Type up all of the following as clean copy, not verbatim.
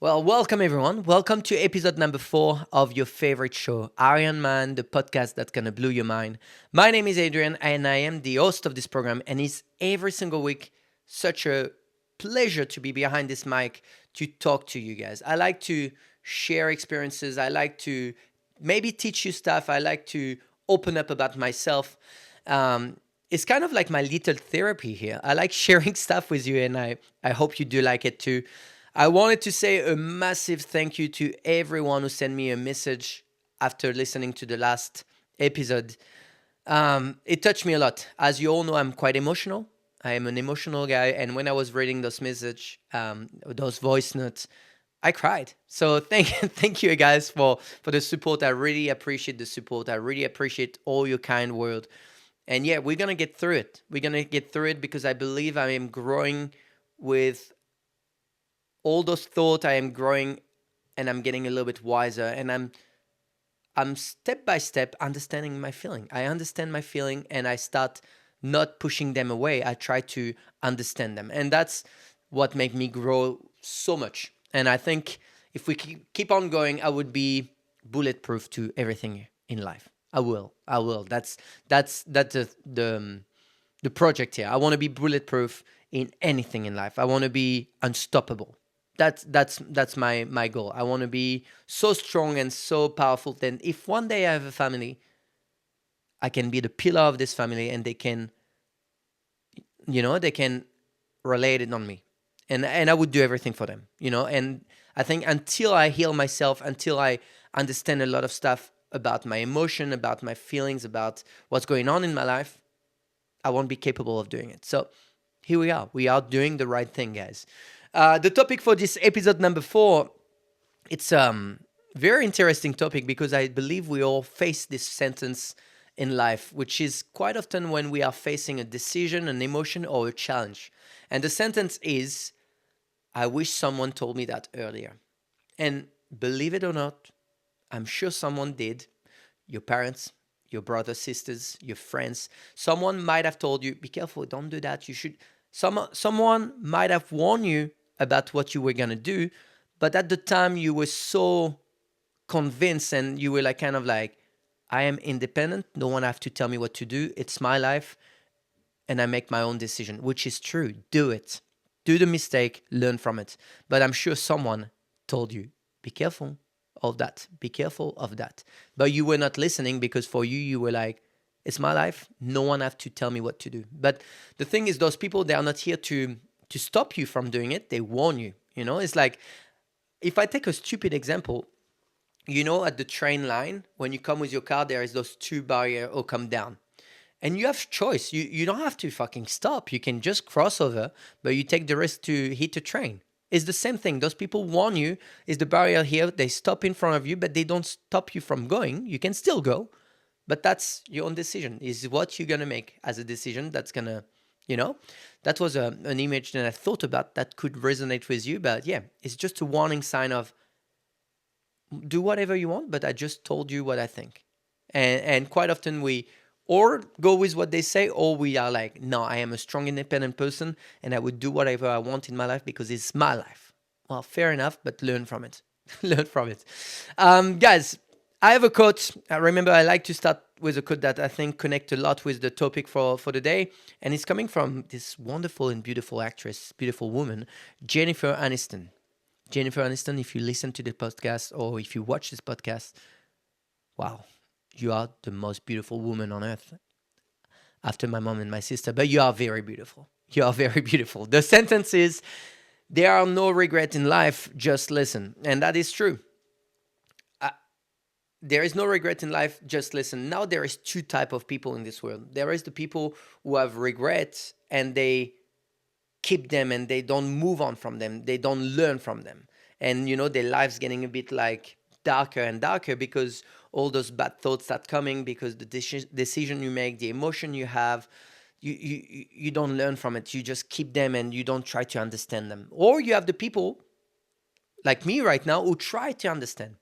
Well, welcome everyone. Welcome to episode number 4 of your favorite show, Iron Man, the podcast that's gonna blow your mind. My name is Adrian and I am the host of this program, and it's every single week such a pleasure to be behind this mic to talk to you guys. I like to share experiences, I like to maybe teach you stuff, I like to open up about myself. It's kind of like my little therapy here. I like sharing stuff with you, and I hope you do like it too. I wanted to say a massive thank you to everyone who sent me a message after listening to the last episode. It touched me a lot. As you all know, I'm quite emotional. I am an emotional guy, and when I was reading those message, those voice notes, I cried. So thank you guys for the support. I really appreciate the support. I really appreciate all your kind words. And yeah, we're gonna get through it. We're gonna get through it because I believe I am growing with all those thoughts. I am growing and I'm getting a little bit wiser, and I'm step by step understanding my feeling. I understand my feeling and I start not pushing them away. I try to understand them. And that's what made me grow so much. And I think if we keep on going, I would be bulletproof to everything in life. I will. I will. That's the project here. I want to be bulletproof in anything in life. I want to be unstoppable. That's my goal. I want to be so strong and so powerful. Then, if one day I have a family, I can be the pillar of this family, and they can relate it on me, and I would do everything for them. And I think until I heal myself, until I understand a lot of stuff about my emotion, about my feelings, about what's going on in my life, I won't be capable of doing it. So here we are. We are doing the right thing, guys. The topic for this episode number 4, it's very interesting topic because I believe we all face this sentence in life, which is quite often when we are facing a decision, an emotion, or a challenge. And the sentence is, I wish someone told me that earlier. And believe it or not, I'm sure someone did. Your parents, your brothers, sisters, your friends. Someone might have told you, be careful, don't do that. You should. Someone might have warned you about what you were gonna do, but at the time you were so convinced and you were like kind of like, I am independent. No one have to tell me what to do. It's my life, and I make my own decision, which is true. Do it. Do the mistake, learn from it. But I'm sure someone told you, be careful of that. Be careful of that. But you were not listening because for you, you were like, it's my life. No one have to tell me what to do. But the thing is, those people, they are not here to stop you from doing it. They warn you. It's like, if I take a stupid example, at the train line, when you come with your car, there is those two barriers or come down, and you have choice. You don't have to fucking stop. You can just cross over, but you take the risk to hit a train. It's the same thing. Those people warn you, is the barrier here. They stop in front of you, but they don't stop you from going. You can still go, but that's your own decision. Is what you're gonna make as a decision. That's gonna, you know, that was an image that I thought about that could resonate with you. But yeah, it's just a warning sign of, do whatever you want, but I just told you what I think. And quite often we or go with what they say, or we are like, no, I am a strong independent person and I would do whatever I want in my life because it's my life. Well, fair enough, but learn from it. Learn from it. Guys, I have a quote. I remember I like to start with a quote that I think connect a lot with the topic for the day. And it's coming from this wonderful and beautiful actress, beautiful woman, Jennifer Aniston. Jennifer Aniston, if you listen to the podcast or if you watch this podcast, wow, you are the most beautiful woman on earth after my mom and my sister, but you are very beautiful. You are very beautiful. The sentence is, there are no regrets in life, just listen. And that is true. Uh, there is no regret in life, just listen. Now there is two type of people in this world. There is the people who have regrets and they keep them and they don't move on from them. They don't learn from them. And their lives getting a bit like darker and darker because all those bad thoughts start coming because the decision you make, the emotion you have, you don't learn from it. You just keep them and you don't try to understand them. Or you have the people like me right now who try to understand.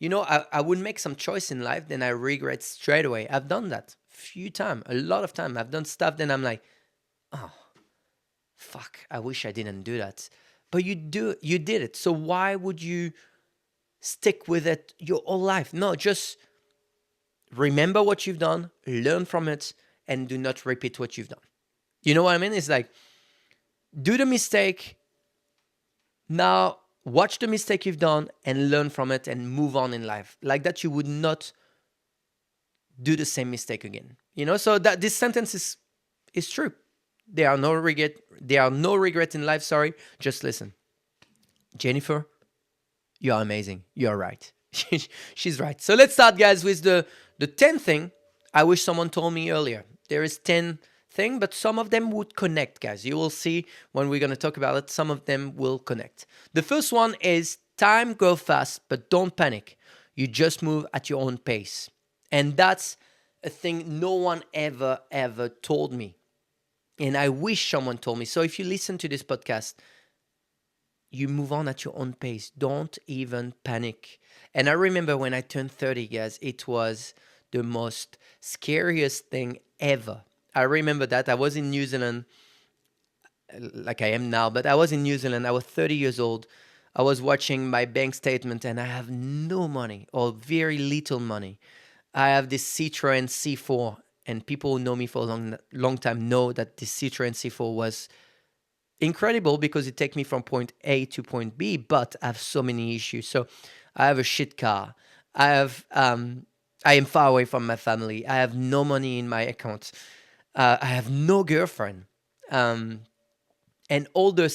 I would make some choice in life, then I regret straight away. I've done that few times, a lot of time. I've done stuff, then I'm like, oh, fuck, I wish I didn't do that. but you did it. So why would you stick with it your whole life? No, just remember what you've done, learn from it, and do not repeat what you've done. You know what I mean? It's like, do the mistake, now watch the mistake you've done and learn from it and move on in life. Like that, you would not do the same mistake again. So that this sentence is true. There are no regret. There are no regret in life. Sorry, just listen. Jennifer, you are amazing. You are right. She's right. So let's start, guys, with the 10th thing I wish someone told me earlier. There is 10 thing, but some of them would connect, guys. You will see when we're going to talk about it. Some of them will connect. The first one is time go fast, but don't panic. You just move at your own pace. And that's a thing no one ever told me. And I wish someone told me. So if you listen to this podcast, you move on at your own pace. Don't even panic. And I remember when I turned 30, guys, it was the most scariest thing ever. I remember that I was in New Zealand, like I am now, but I was in New Zealand. I was 30 years old. I was watching my bank statement and I have no money or very little money. I have this Citroen C4, and people who know me for a long time know that this Citroen C4 was incredible because it takes me from point A to point B, but I have so many issues. So I have a shit car. I am far away from my family. I have no money in my account. I have no girlfriend. And all the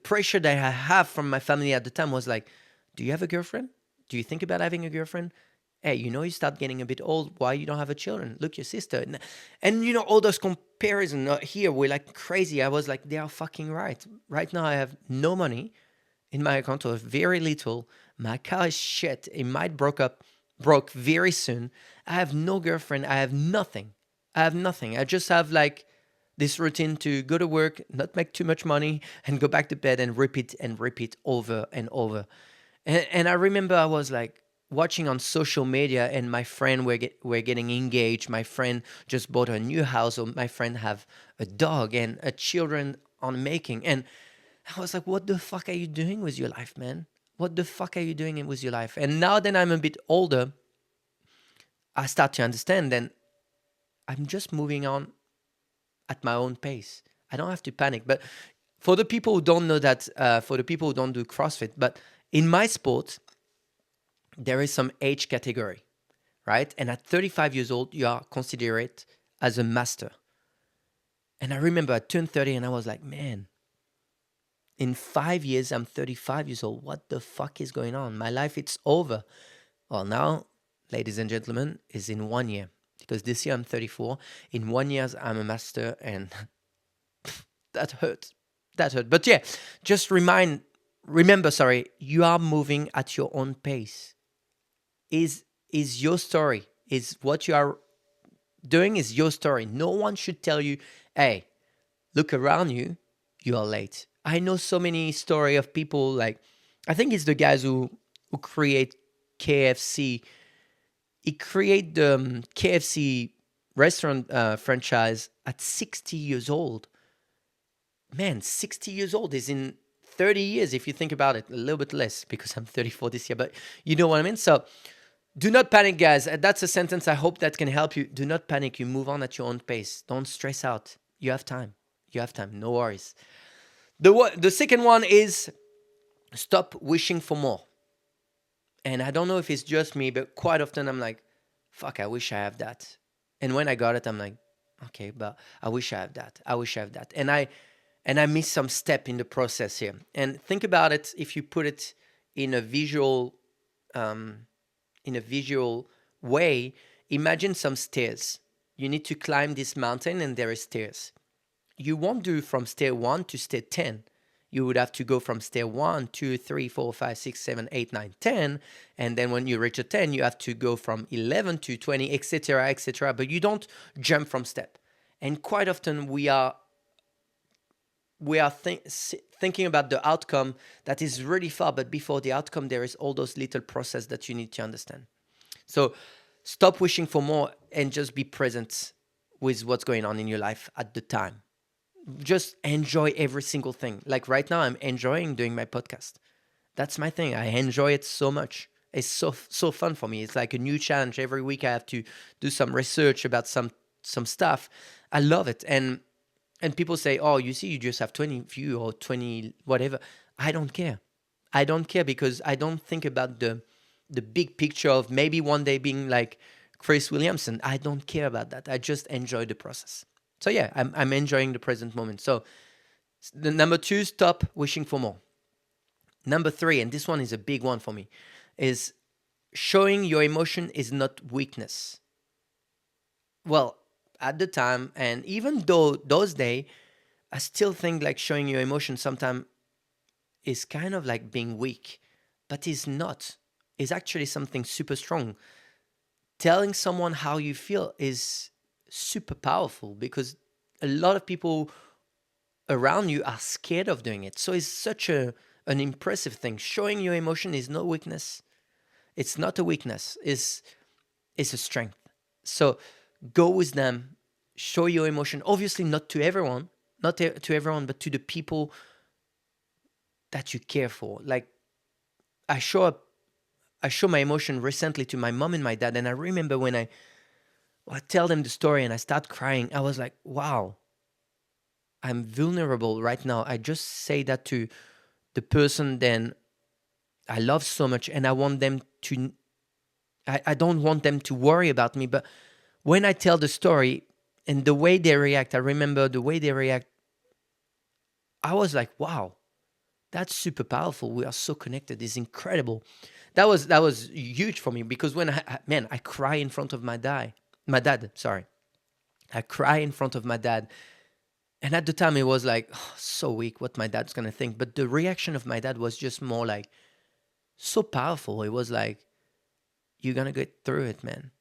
pressure that I have from my family at the time was like, do you have a girlfriend? Do you think about having a girlfriend? Hey, you start getting a bit old. Why you don't have a children? Look, your sister. And all those comparisons here were like crazy. I was like, they are fucking right. Right now, I have no money in my account, or very little. My car is shit. It might broke very soon. I have no girlfriend. I have nothing. I just have like this routine to go to work, not make too much money, and go back to bed and repeat over and over. And I remember I was like watching on social media, and my friend were getting engaged. My friend just bought a new house, or my friend have a dog and a children on making. And I was like, what the fuck are you doing with your life, man? What the fuck are you doing with your life? And now that I'm a bit older, I start to understand. Then I'm just moving on at my own pace. I don't have to panic. But for the people who don't know that, for the people who don't do CrossFit, but in my sport, there is some age category, right? And at 35 years old, you are considered as a master. And I remember I turned 30 and I was like, man, in 5 years, I'm 35 years old. What the fuck is going on? My life, it's over. Well, now, ladies and gentlemen, is in 1 year. Because this year I'm 34. In 1 year, I'm a master, and that hurt. That hurt. But yeah, just remember, you are moving at your own pace. Is your story. Is what you are doing is your story. No one should tell you, hey, look around you, you are late. I know so many story of people like, I think it's the guys who create KFC. He create the KFC restaurant franchise at 60 years old. Man, 60 years old is in 30 years if you think about it. A little bit less because I'm 34 this year, but you know what I mean? So do not panic, guys. That's a sentence I hope that can help you. Do not panic. You move on at your own pace. Don't stress out. You have time. No worries. The second one is stop wishing for more. And I don't know if it's just me, but quite often I'm like, fuck, I wish I have that. And when I got it, I'm like, okay, but I wish I have that. And I miss some step in the process here. And think about it, if you put it in a visual way, imagine some stairs. You need to climb this mountain and there are stairs. You won't do from stair 1 to stair 10. You would have to go from stair 1, 2, 3, 4, 5, 6, 7, 8, 9, 10. And then when you reach a 10, you have to go from 11 to 20, etc., etc. But you don't jump from step. And quite often we are thinking about the outcome that is really far, but before the outcome, there is all those little process that you need to understand. So stop wishing for more and just be present with what's going on in your life at the time. just enjoy every single thing. Like right now, I'm enjoying doing my podcast. That's my thing. I enjoy it so much. It's so fun for me. It's like a new challenge every week. I have to do some research about some stuff. I love it. And people say, "Oh, you see, you just have 20 view or 20 whatever." I don't care. I don't care because I don't think about the big picture of maybe one day being like Chris Williamson. I don't care about that. I just enjoy the process. So yeah, I'm enjoying the present moment. So the number two, stop wishing for more. Number three, and this one is a big one for me, is showing your emotion is not weakness. Well, at the time, and even though those days, I still think like showing your emotion sometimes is kind of like being weak, but it's not. It's actually something super strong. Telling someone how you feel is super powerful because a lot of people around you are scared of doing it. So it's such an impressive thing. Showing your emotion is no weakness. It's not a weakness. It's a strength. So go with them. Show your emotion. Obviously, not to everyone, not to everyone, but to the people that you care for. Like I show up, I show my emotion recently to my mom and my dad, and I remember when I tell them the story and I start crying. I was like, wow, I'm vulnerable right now. I just say that to the person then I love so much, and I want them to. I don't want them to worry about me, but when I tell the story and the way they react, I remember the way they react. I was like, wow, that's super powerful. We are so connected. It's incredible. That was huge for me because when man, I cry in front of my dad. Sorry, I cry in front of my dad, and at the time it was like oh, so weak. What my dad's gonna think, but the reaction of my dad was just more like so powerful. It was like you're gonna get through it, man.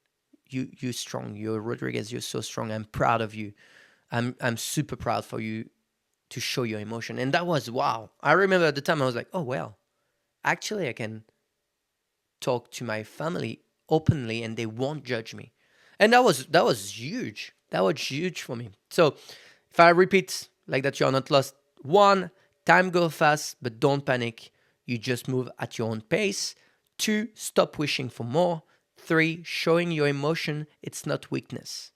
You strong. You're Rodriguez. You're so strong. I'm proud of you. I'm super proud for you to show your emotion. And that was wow. I remember at the time I was like, oh well, actually I can talk to my family openly and they won't judge me. And that was huge. That was huge for me. So if I repeat like that, you're not lost. One, time go fast, but don't panic. You just move at your own pace. Two, stop wishing for more. Three, showing your emotion, it's not weakness.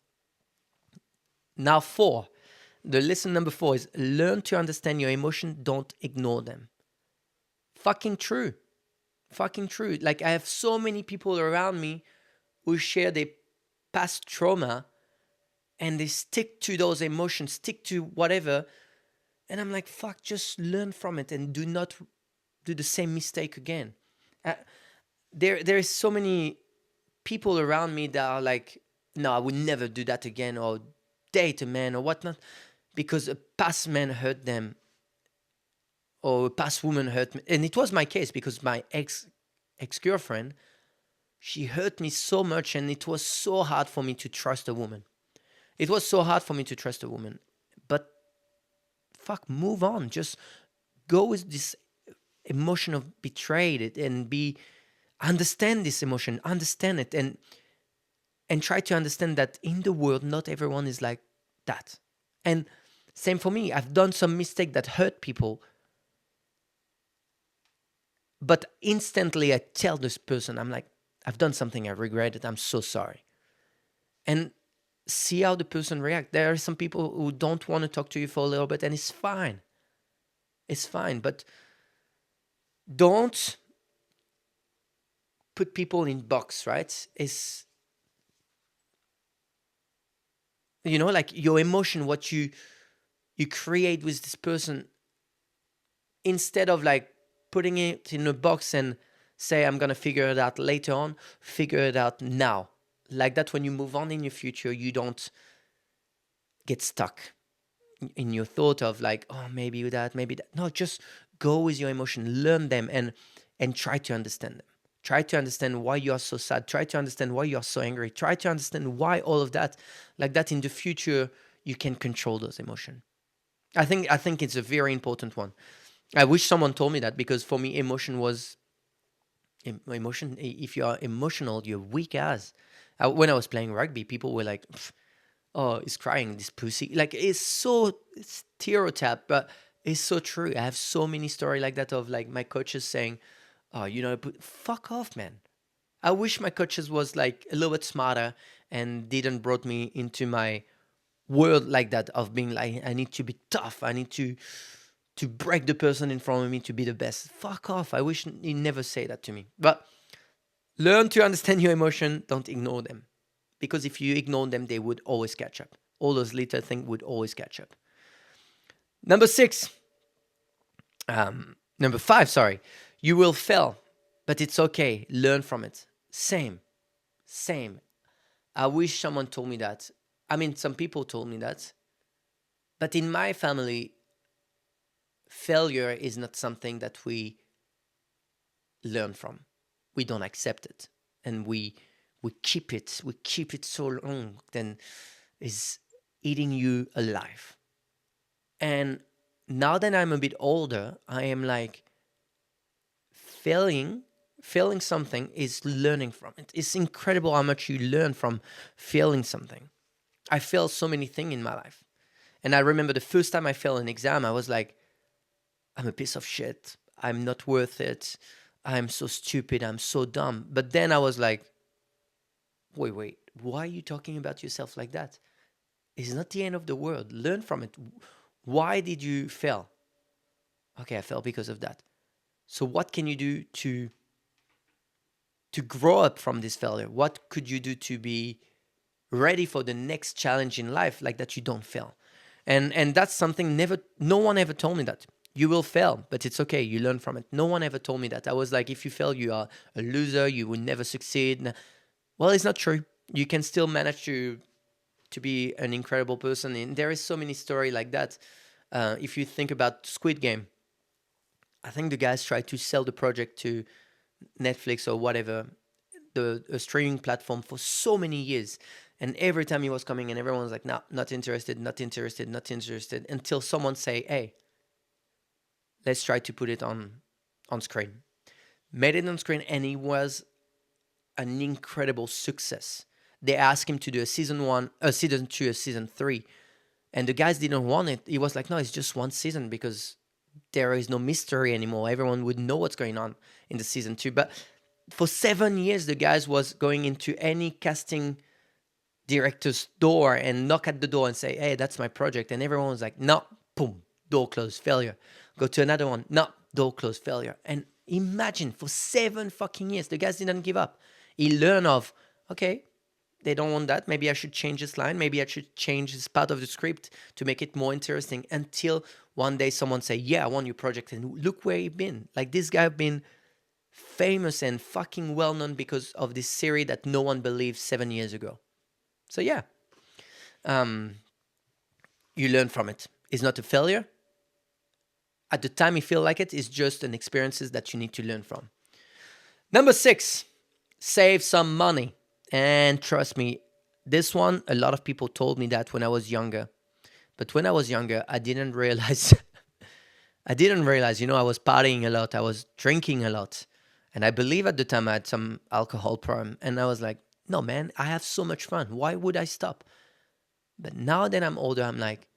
Now, four, the lesson number four is learn to understand your emotion, don't ignore them. Fucking true. Fucking true. Like, I have so many people around me who share their past trauma and they stick to those emotions, stick to whatever. And I'm like, fuck, just learn from it and do not do the same mistake again. Uh, there is so many people around me that are like, no, I would never do that again or date a man or whatnot because a past man hurt them or a past woman hurt me. And it was my case because my ex girlfriend, she hurt me so much and it was so hard for me to trust a woman. It was so hard for me to trust a woman. But fuck, move on. Just go with this emotion of betrayed and be understand this emotion, understand it and try to understand that in the world not everyone is like that. And same for me. I've done some mistake that hurt people, but instantly I tell this person, I'm like, I've done something I regret it. I'm so sorry. And see how the person react. There are some people who don't want to talk to you for a little bit and it's fine. It's fine, but don't put people in box, right? It's like your emotion, what you create with this person, instead of like putting it in a box and say I'm gonna figure it out later on, figure it out now. Like that, when you move on in your future, you don't get stuck in your thought of like, oh, maybe that, maybe that. No, just go with your emotion, learn them, and try to understand them. Try to understand why you are so sad. Try to understand why you are so angry. Try to understand why all of that, like that, in the future you can control those emotions. I think it's a very important one. I wish someone told me that because for me, emotion was emotion. If you are emotional, you're weak as. When I was playing rugby, people were like, "Oh, he's crying, this pussy." Like it's stereotype, but it's so true. I have so many stories like that of like my coaches saying, "Oh, fuck off, man." I wish my coaches was like a little bit smarter and didn't brought me into my world like that of being like I need to be tough. I need to break the person in front of me to be the best. Fuck off. I wish he never say that to me. But learn to understand your emotion. Don't ignore them, because if you ignore them, they would always catch up. All those little things would always catch up. Number six, number five, sorry. You will fail, but it's okay. Learn from it. Same. I wish someone told me that. I mean, some people told me that. But in my family, failure is not something that we learn from. We don't accept it. And we keep it. We keep it so long, then is eating you alive. And now that I'm a bit older, I am like failing something is learning from it. It's incredible how much you learn from failing something. I failed so many things in my life. And I remember the first time I failed an exam, I was like, I'm a piece of shit. I'm not worth it. I'm so stupid. I'm so dumb. But then I was like, wait, why are you talking about yourself like that? It's not the end of the world. Learn from it. Why did you fail? Okay, I failed because of that. So what can you do to grow up from this failure? What could you do to be ready for the next challenge in life, like that you don't fail? And that's something no one ever told me that. You will fail, but it's okay. You learn from it. No one ever told me that. I was like, if you fail, you are a loser. You will never succeed. Well, it's not true. You can still manage to be an incredible person. And there is so many stories like that. If you think about Squid Game, I think the guys tried to sell the project to Netflix or whatever, a streaming platform, for so many years. And every time he was coming and everyone was like, no, not interested, until someone say, hey, let's try to put it on screen. Made it on screen, and it was an incredible success. They asked him to do a season 1, a season 2, a season 3. And the guys didn't want it. He was like, no, it's just one season because there is no mystery anymore. Everyone would know what's going on in the season 2. But for 7 years, the guys was going into any casting director's door and knock at the door and say, hey, that's my project. And everyone was like, no, boom, door closed, failure. Go to another one, no, door closed, failure. And imagine, for 7 fucking years, the guys didn't give up. He learned of, okay, they don't want that. Maybe I should change this line. Maybe I should change this part of the script to make it more interesting, until one day someone say, yeah, I want your project. And look where you've been. Like, this guy been famous and fucking well-known because of this series that no one believed 7 years ago. So yeah, you learn from it. It's not a failure. At the time you feel like it, it's just an experiences that you need to learn from. Number 6, save some money. And trust me, this one, a lot of people told me that when I was younger. But when I was younger, I didn't realize, I was partying a lot. I was drinking a lot. And I believe at the time I had some alcohol problem. And I was like, no, man, I have so much fun. Why would I stop? But now that I'm older, I'm like,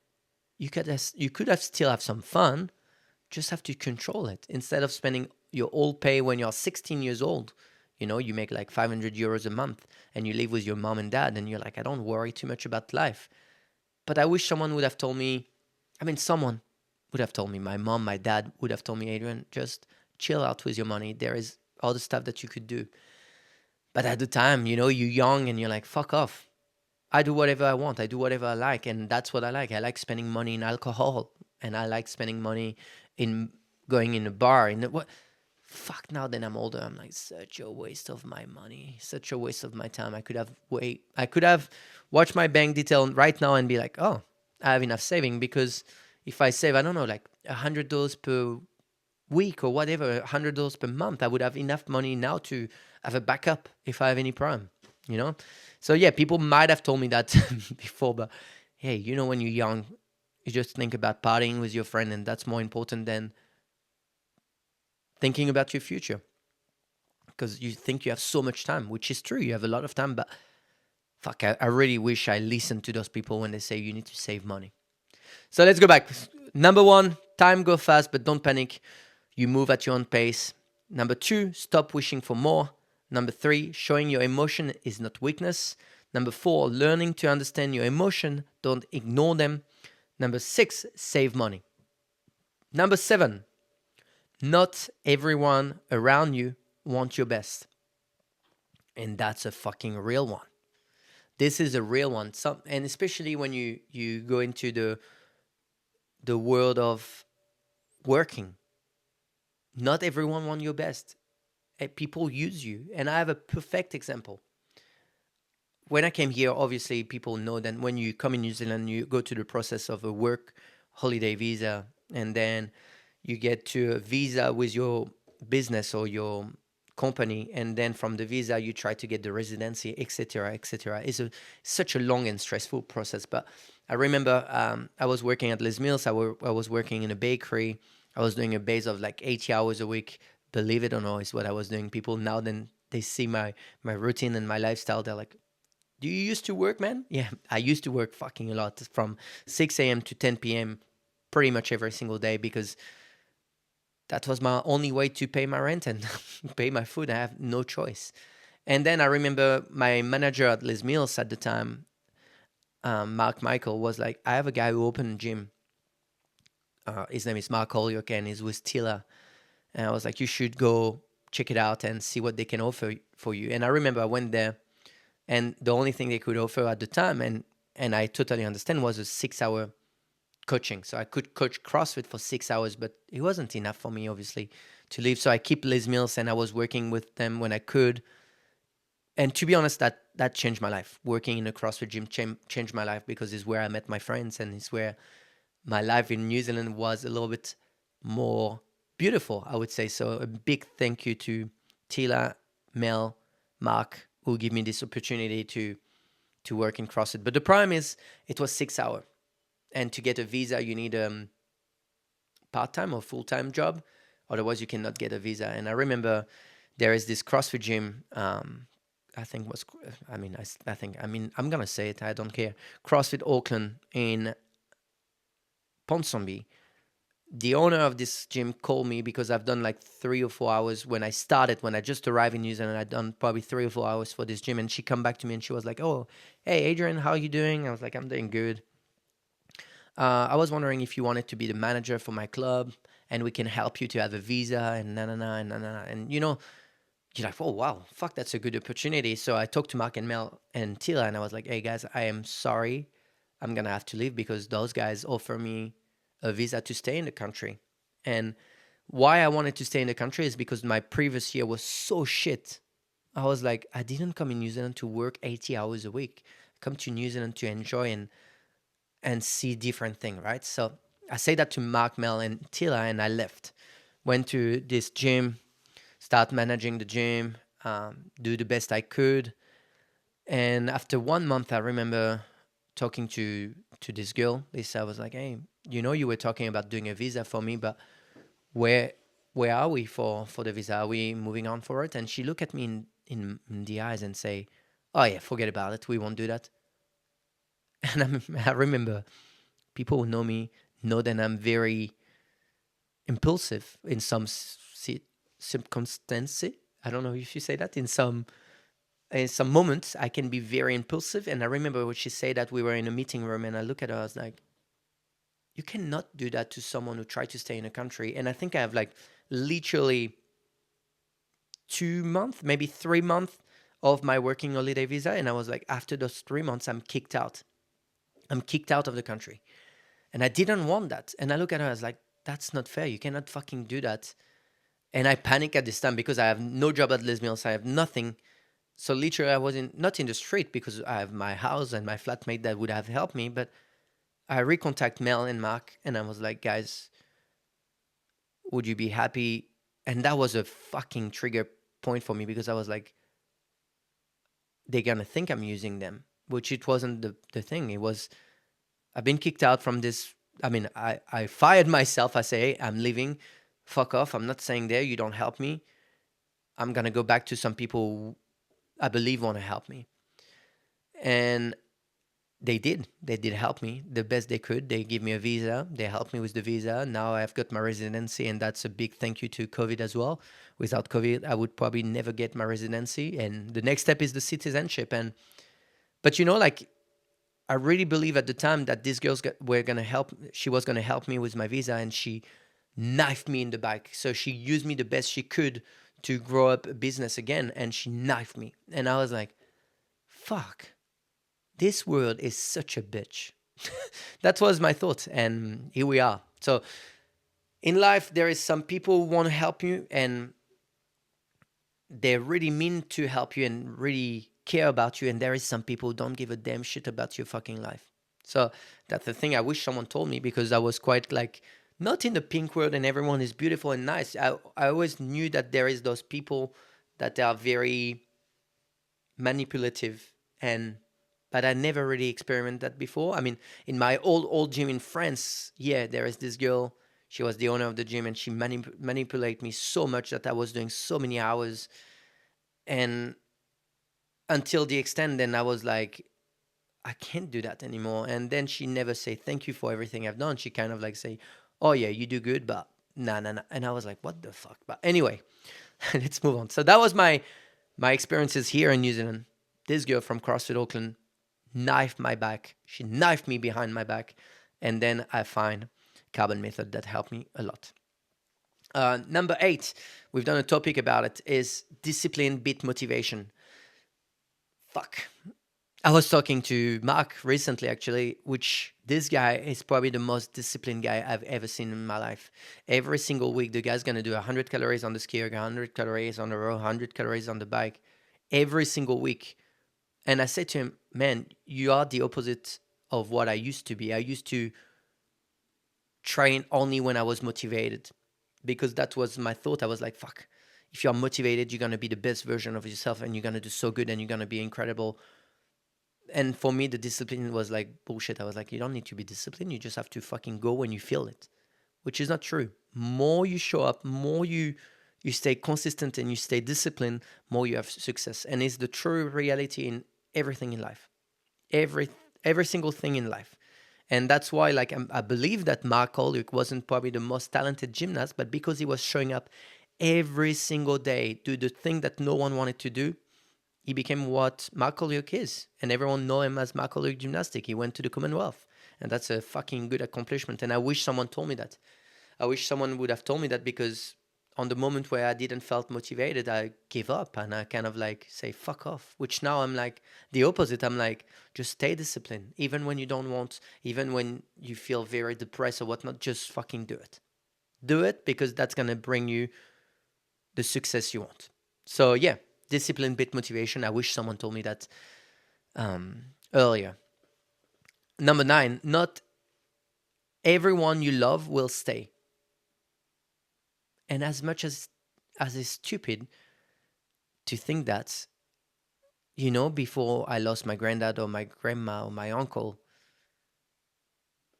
you could have still have some fun. Just have to control it. Instead of spending your old pay when you're 16 years old, you make like 500 euros a month and you live with your mom and dad and you're like, I don't worry too much about life. But I wish someone would have told me, someone would have told me, my mom, my dad would have told me, Adrian, just chill out with your money. There is all the stuff that you could do. But at the time, you're young and you're like, fuck off. I do whatever I want. I do whatever I like. And that's what I like. I like spending money in alcohol. And I like spending money in going in a bar. Fuck, now that I'm older, I'm like, such a waste of my money. Such a waste of my time. I could have watched my bank detail right now and be like, oh, I have enough saving. Because if I save, I don't know, like $100 per week or whatever, $100 per month, I would have enough money now to have a backup if I have any problem, So yeah, people might have told me that before, but hey, when you're young, you just think about partying with your friend, and that's more important than thinking about your future. Because you think you have so much time, which is true, you have a lot of time, but fuck, I really wish I listened to those people when they say you need to save money. So let's go back. Number one, time go fast, but don't panic. You move at your own pace. Number two, stop wishing for more. Number three, showing your emotion is not weakness. Number four, learning to understand your emotion. Don't ignore them. Number six, save money. Number seven, not everyone around you wants your best. And that's a fucking real one. This is a real one. And especially when you go into the world of working, not everyone wants your best. People use you. And I have a perfect example. When I came here, obviously people know that when you come in New Zealand, you go to the process of a work holiday visa, and then you get to a visa with your business or your company, and then from the visa you try to get the residency, etc., etc. It's such a long and stressful process. But I remember I was working at Les Mills. I was working in a bakery. I was doing a base of like 80 hours a week. Believe it or not, is what I was doing. People now then they see my routine and my lifestyle. They're like, "Do you used to work, man?" Yeah, I used to work fucking a lot from 6 a.m. to 10 p.m. pretty much every single day, because that was my only way to pay my rent and pay my food. I have no choice. And then I remember my manager at Les Mills at the time, Mark Michael, was like, "I have a guy who opened a gym. His name is Mark Holyoke and he's with Tila." And I was like, "You should go check it out and see what they can offer for you." And I remember I went there, and the only thing they could offer at the time, and I totally understand, was a 6 hour coaching. So I could coach CrossFit for 6 hours, but it wasn't enough for me, obviously, to live. So I keep Les Mills and I was working with them when I could. And to be honest, that changed my life. Working in a CrossFit gym changed my life, because it's where I met my friends, and it's where my life in New Zealand was a little bit more beautiful, I would say. So a big thank you to Tila, Mel, Mark, who give me this opportunity to work in CrossFit. But the problem is it was 6 hours. And to get a visa, you need a part-time or full-time job. Otherwise, you cannot get a visa. And I remember there is this CrossFit gym. I think was, I'm gonna say it. I don't care. CrossFit Auckland in Ponsonby. The owner of this gym called me because I've done like 3 or 4 hours when I started. When I just arrived in New Zealand, I'd done probably 3 or 4 hours for this gym. And she come back to me and she was like, "Oh, hey, Adrian, how are you doing?" I was like, "I'm doing good. I was wondering if you wanted to be the manager for my club, and we can help you to have a visa and na na na and na na na." And you're like, "Oh wow, fuck, that's a good opportunity." So I talked to Mark and Mel and Tila, and I was like, "Hey guys, I am sorry, I'm gonna have to leave because those guys offer me a visa to stay in the country." And why I wanted to stay in the country is because my previous year was so shit. I was like, I didn't come in New Zealand to work 80 hours a week. I come to New Zealand to enjoy and see different thing, right? So I say that to Mark, Mel, and Tila, and I left. Went to this gym, start managing the gym, do the best I could. And after 1 month, I remember talking to this girl, Lisa. I was like, "Hey, you were talking about doing a visa for me, but where are we for the visa? Are we moving on for it?" And she looked at me in the eyes and say, "Oh yeah, forget about it. We won't do that." And I remember people who know me know that I'm very impulsive in some circumstances. I don't know if you say that. In some moments, I can be very impulsive. And I remember when she said that, we were in a meeting room, and I look at her, I was like, "You cannot do that to someone who tried to stay in a country." And I think I have like literally 2 months, maybe 3 months of my working holiday visa. And I was like, after those 3 months, I'm kicked out. I'm kicked out of the country. And I didn't want that. And I look at her, I was like, "That's not fair. You cannot fucking do that." And I panic at this time because I have no job at Les Mills. I have nothing. So literally I was not in the street because I have my house and my flatmate that would have helped me. But I recontact Mel and Mark, and I was like, "Guys, would you be happy?" And that was a fucking trigger point for me, because I was like, they're going to think I'm using them, which it wasn't the thing. It was, I've been kicked out from this. I mean, I fired myself. I say, "Hey, I'm leaving. Fuck off. I'm not staying there. You don't help me. I'm going to go back to some people who I believe want to help me." And They did help me the best they could. They gave me a visa, they helped me with the visa. Now I've got my residency, and that's a big thank you to COVID as well. Without COVID, I would probably never get my residency, and the next step is the citizenship. And but like, I really believe at the time that these girls were gonna help. She was gonna help me with my visa, and she knifed me in the back. So she used me the best she could to grow up a business again, and she knifed me. And I was like, "Fuck, this world is such a bitch." That was my thought, and here we are. So in life, there is some people who want to help you, and they really mean to help you and really care about you, and there is some people who don't give a damn shit about your fucking life. So that's the thing I wish someone told me, because I was quite like not in the pink world and everyone is beautiful and nice. I always knew that there is those people that are very manipulative, and but I never really experimented that before. I mean, in my old gym in France, yeah, there is this girl. She was the owner of the gym, and she manipulated me so much that I was doing so many hours, and until the extent then I was like, I can't do that anymore. And then she never say thank you for everything I've done. She kind of like say, "Oh yeah, you do good, but nah, nah, nah." And I was like, "What the fuck?" But anyway, let's move on. So that was my experiences here in New Zealand. This girl from CrossFit Auckland knifed my back. She knifed me behind my back, and then I find Carbon Method that helped me a lot. Number 8, we've done a topic about it, is discipline beat motivation. Fuck. I was talking to Mark recently, actually, which this guy is probably the most disciplined guy I've ever seen in my life. Every single week, the guy's going to do 100 calories on the skier, 100 calories on the row, 100 calories on the bike, every single week. And I said to him, "Man, you are the opposite of what I used to be. I used to train only when I was motivated, because that was my thought. I was like, fuck, if you're motivated, you're going to be the best version of yourself, and you're going to do so good, and you're going to be incredible." And for me, the discipline was like bullshit. I was like, you don't need to be disciplined. You just have to fucking go when you feel it, which is not true. More you show up, more you stay consistent and you stay disciplined, more you have success. And it's the true reality in everything in life. Every every single thing in life. And that's why, like, I believe that Mark Holyoke wasn't probably the most talented gymnast, but because he was showing up every single day to the thing that no one wanted to do, he became what Mark Holyoke is. And everyone know him as Mark Holyoke Gymnastic. He went to the Commonwealth. And that's a fucking good accomplishment. And I wish someone told me that. I wish someone would have told me that, because on the moment where I didn't felt motivated, I gave up and I kind of like say fuck off. Which now I'm like the opposite. I'm like, just stay disciplined, even when you don't want, even when you feel very depressed or whatnot. Just fucking do it. Do it, because that's gonna bring you the success you want. So yeah, discipline bit motivation. I wish someone told me that earlier. Number 9, not everyone you love will stay. And as much as it's stupid to think that, before I lost my granddad or my grandma or my uncle,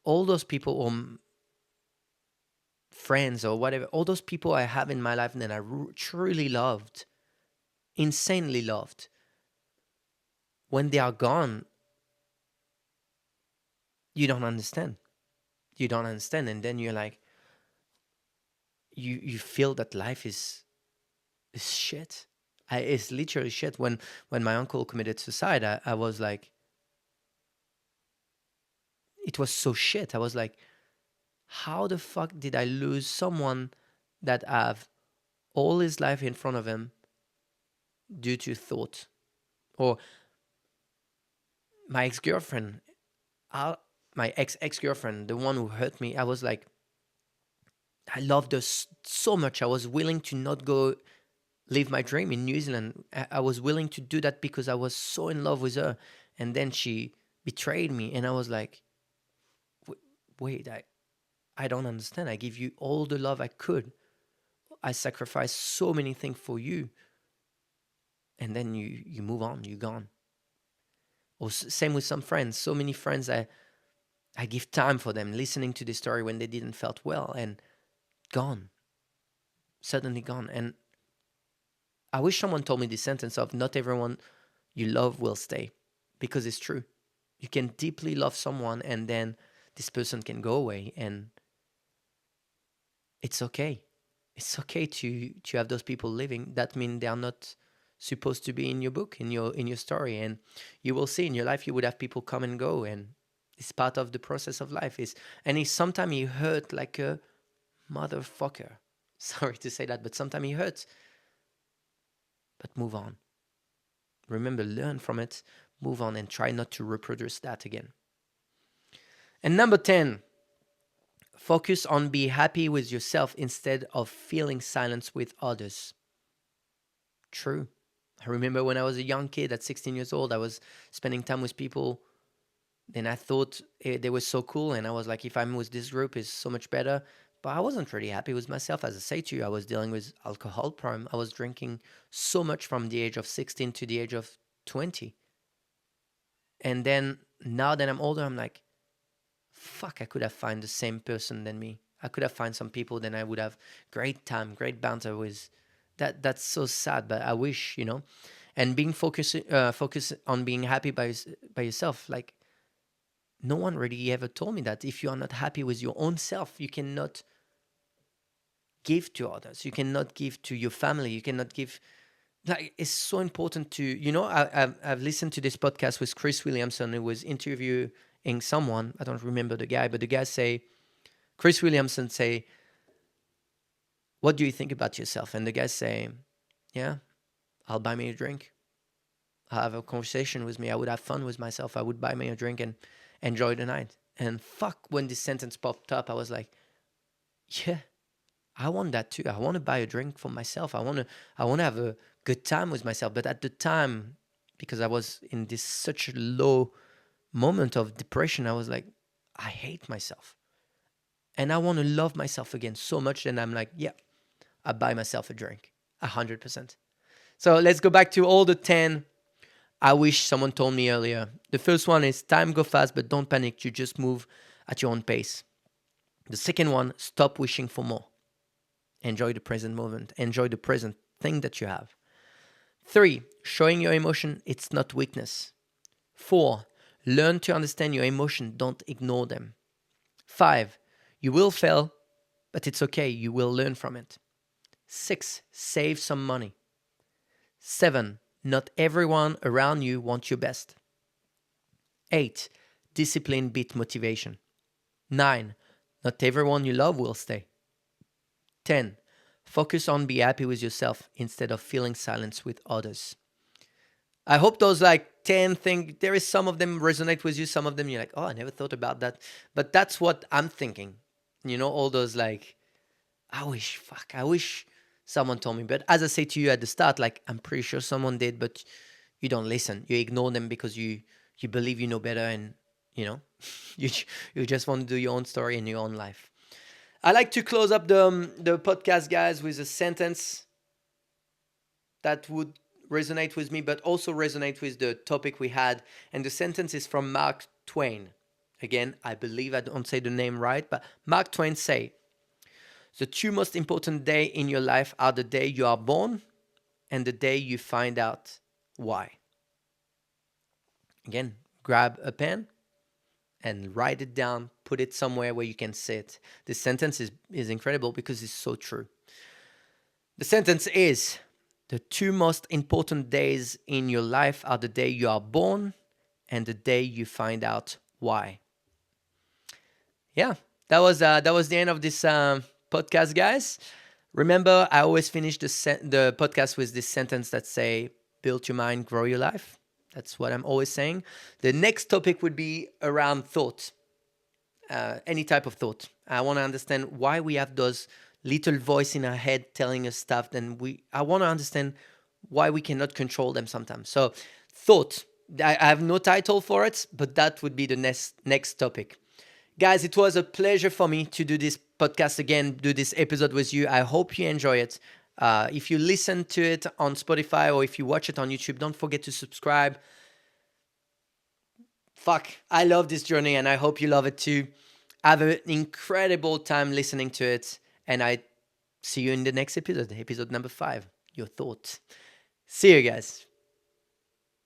all those people or friends or whatever, all those people I have in my life that I truly loved, insanely loved, when they are gone, you don't understand. You don't understand. And then you're like, you feel that life is shit. It's literally shit. When my uncle committed suicide, I was like, it was so shit. I was like, how the fuck did I lose someone that have all his life in front of him due to thought? Or my ex-girlfriend, my ex-girlfriend, the one who hurt me, I was like, I loved her so much. I was willing to not go live my dream in New Zealand. I was willing to do that because I was so in love with her. And then she betrayed me. And I was like, wait, I don't understand. I give you all the love I could. I sacrificed so many things for you. And then you move on, you're gone. Or same with some friends. So many friends, I give time for them, listening to the story when they didn't felt well, and gone. Suddenly gone. And I wish someone told me this sentence of not everyone you love will stay, because it's true. You can deeply love someone and then this person can go away, and it's okay. It's okay to have those people living. That means they are not supposed to be in your book, in your story. And you will see in your life you would have people come and go, and it's part of the process of life. Is and he sometimes he hurt like a motherfucker. Sorry to say that, but sometimes he hurts. But move on. Remember, learn from it, move on, and try not to reproduce that again. And number 10, focus on be happy with yourself instead of feeling silence with others. True. I remember when I was a young kid at 16 years old, I was spending time with people. Then I thought they were so cool. And I was like, if I'm with this group, it's so much better. But I wasn't really happy with myself. As I say to you, I was dealing with alcohol problem. I was drinking so much from the age of 16 to the age of 20. And then now that I'm older, I'm like, fuck, I could have found the same person than me. I could have found some people, then I would have great time, great banter with. That's so sad, but I wish, and being focused on being happy by yourself. Like, no one really ever told me that if you are not happy with your own self, you cannot give to others. You cannot give to your family. You cannot give. Like, it's so important to, I've listened to this podcast with Chris Williamson, who was interviewing someone. I don't remember the guy, but the guy Chris Williamson say, what do you think about yourself? And the guy say, yeah, I'll buy me a drink. I'll have a conversation with me. I would have fun with myself. I would buy me a drink and enjoy the night. And fuck, when this sentence popped up, I was like, yeah, I want that too. I want to buy a drink for myself. I want to have a good time with myself. But at the time, because I was in this such a low moment of depression, I was like, I hate myself. And I want to love myself again so much. And I'm like, yeah, I buy myself a drink, 100%. So let's go back to all the 10 I wish someone told me earlier. The first one is time go fast, but don't panic. You just move at your own pace. The second one, stop wishing for more. Enjoy the present moment. Enjoy the present thing that you have. 3, showing your emotion, it's not weakness. 4, learn to understand your emotion. Don't ignore them. 5, you will fail, but it's okay. You will learn from it. 6, save some money. 7, not everyone around you wants your best. 8, discipline beat motivation. 9, not everyone you love will stay. 10, focus on be happy with yourself instead of feeling silence with others. I hope those 10 things, there is some of them resonate with you. Some of them you're like, oh, I never thought about that. But that's what I'm thinking. All those I wish someone told me. But as I say to you at the start, I'm pretty sure someone did, but you don't listen. You ignore them because you believe you know better, and you you just want to do your own story in your own life. I like to close up the podcast, guys, with a sentence that would resonate with me, but also resonate with the topic we had. And the sentence is from Mark Twain. Again, I believe I don't say the name right, but Mark Twain say, the 2 most important days in your life are the day you are born and the day you find out why. Again, grab a pen and write it down, put it somewhere where you can see it. This sentence is incredible because it's so true. The sentence is, the 2 most important days in your life are the day you are born and the day you find out why. Yeah, that was the end of this podcast, guys. Remember, I always finish the podcast with this sentence that say, build your mind, grow your life. That's what I'm always saying. The next topic would be around thought. Any type of thought. I want to understand why we have those little voice in our head telling us stuff. I want to understand why we cannot control them sometimes. So thought. I have no title for it, but that would be the next topic. Guys, it was a pleasure for me to do this podcast again, do this episode with you. I hope you enjoy it. If you listen to it on Spotify or if you watch it on YouTube, don't forget to subscribe. Fuck, I love this journey and I hope you love it too. Have an incredible time listening to it. And I see you in the next episode number 5, your thoughts. See you guys.